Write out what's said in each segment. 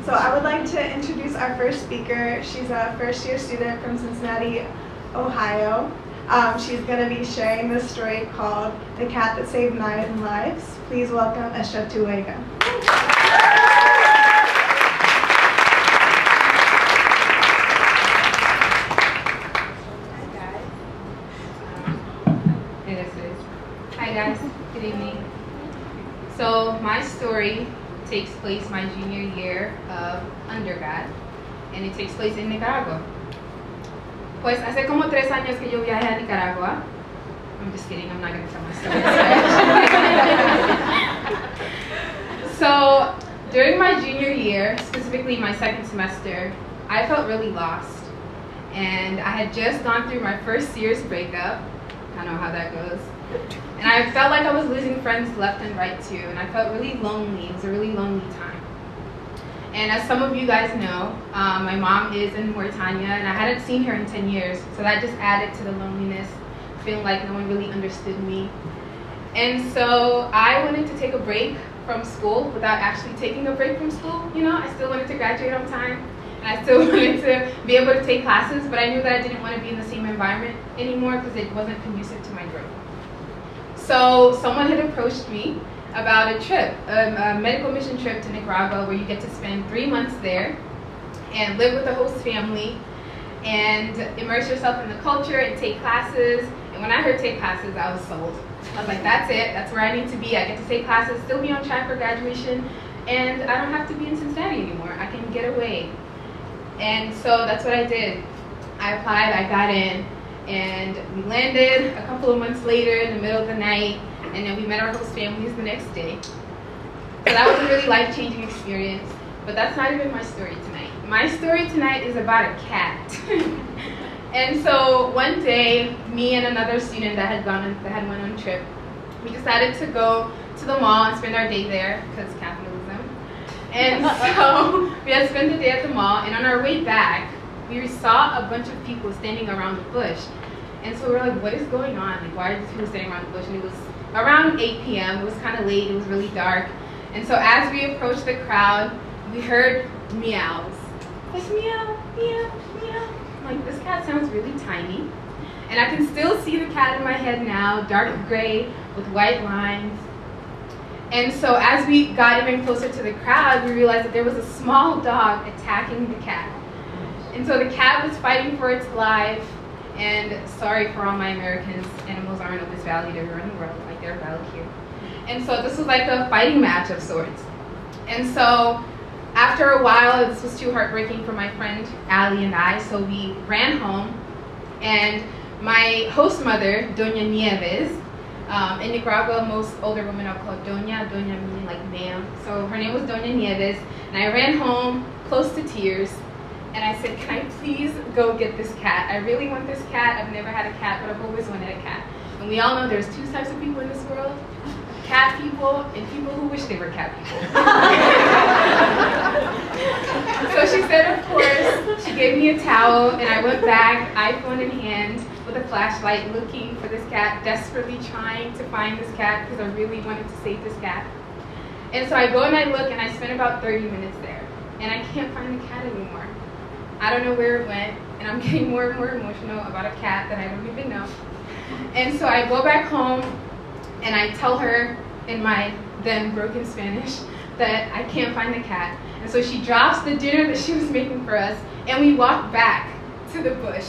So I would like to introduce our first speaker. She's a first-year student from Cincinnati, Ohio. She's going to be sharing this story called The Cat That Saved 9 Lives. Please welcome Aichetou Waiga. Hi guys, good evening. So my story takes place my junior year of undergrad, and it takes place in Nicaragua. Pues hace como 3 años que yo viajé a Nicaragua. I'm just kidding, I'm not going to tell my story. So during my junior year, specifically my second semester, I felt really lost. And I had just gone through my first serious breakup. I know how that goes. And I felt like I was losing friends left and right too, and I felt really lonely. It was a really lonely time. And as some of you guys know, my mom is in Mauritania, and I hadn't seen her in 10 years, so that just added to the loneliness, feeling like no one really understood me. And so I wanted to take a break from school without actually taking a break from school. You know, I still wanted to graduate on time, and I still wanted to be able to take classes, but I knew that I didn't want to be in the same environment anymore because it wasn't conducive to my growth. So someone had approached me about a trip, a medical mission trip to Nicaragua, where you get to spend 3 months there and live with the host family and immerse yourself in the culture and take classes. And when I heard take classes, I was sold. I was like, that's it, that's where I need to be. I get to take classes, still be on track for graduation, and I don't have to be in Cincinnati anymore. I can get away. And so that's what I did. I applied, I got in, and we landed a couple of months later in the middle of the night, and then we met our host families the next day. So that was a really life-changing experience, but that's not even my story tonight. My story tonight is about a cat. And so one day, me and another student that had went on a trip, we decided to go to the mall and spend our day there, because capitalism. And so we had spent the day at the mall, and on our way back, we saw a bunch of people standing around the bush. And so we were like, what is going on? Like, why are these people standing around the bush? And it was around 8 p.m. It was kind of late. It was really dark. And so as we approached the crowd, we heard meows. Like, meow, meow, meow. I'm like, this cat sounds really tiny. And I can still see the cat in my head now, dark gray with white lines. And so as we got even closer to the crowd, we realized that there was a small dog attacking the cat. And so the cat was fighting for its life. And sorry for all my Americans, animals aren't always valued everywhere in the world, like they're valued here. And so this was like a fighting match of sorts. And so after a while, this was too heartbreaking for my friend Allie and I, so we ran home. And my host mother, Doña Nieves, in Nicaragua, most older women are called Doña meaning like ma'am. So her name was Doña Nieves, and I ran home close to tears. And I said, can I please go get this cat? I really want this cat. I've never had a cat, but I've always wanted a cat. And we all know there's 2 types of people in this world, cat people and people who wish they were cat people. So she said, of course. She gave me a towel, and I went back, iPhone in hand, with a flashlight, looking for this cat, desperately trying to find this cat because I really wanted to save this cat. And so I go and I look, and I spent about 30 minutes there, and I can't find the cat anymore. I don't know where it went, and I'm getting more and more emotional about a cat that I don't even know. And so I go back home, and I tell her in my then broken Spanish that I can't find the cat. And so she drops the dinner that she was making for us, and we walk back to the bush,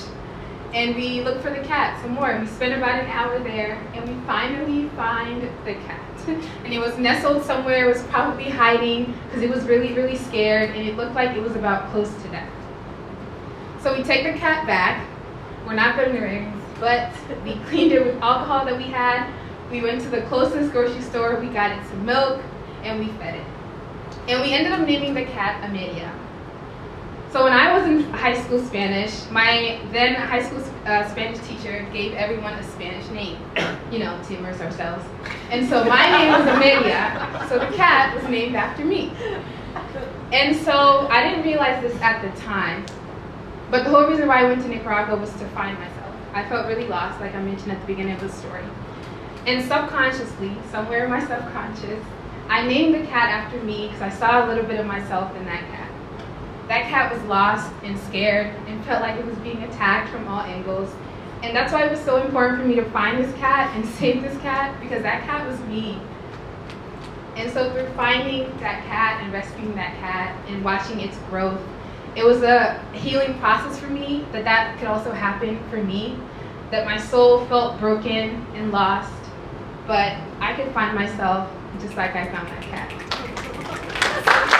and we look for the cat some more. And we spend about an hour there, and we finally find the cat. And it was nestled somewhere. It was probably hiding because it was really, really scared, and it looked like it was about close to death. So we take the cat back. We're not veterinarians, but we cleaned it with alcohol that we had. We went to the closest grocery store. We got it some milk, and we fed it. And we ended up naming the cat Amelia. So when I was in high school Spanish, my then high school Spanish teacher gave everyone a Spanish name, you know, to immerse ourselves. And so my name was Amelia, so the cat was named after me. And so I didn't realize this at the time, but the whole reason why I went to Nicaragua was to find myself. I felt really lost, like I mentioned at the beginning of the story. And subconsciously, somewhere in my subconscious, I named the cat after me because I saw a little bit of myself in that cat. That cat was lost and scared and felt like it was being attacked from all angles. And that's why it was so important for me to find this cat and save this cat, because that cat was me. And so through finding that cat and rescuing that cat and watching its growth, it was a healing process for me that could also happen for me, that my soul felt broken and lost, but I could find myself just like I found that cat.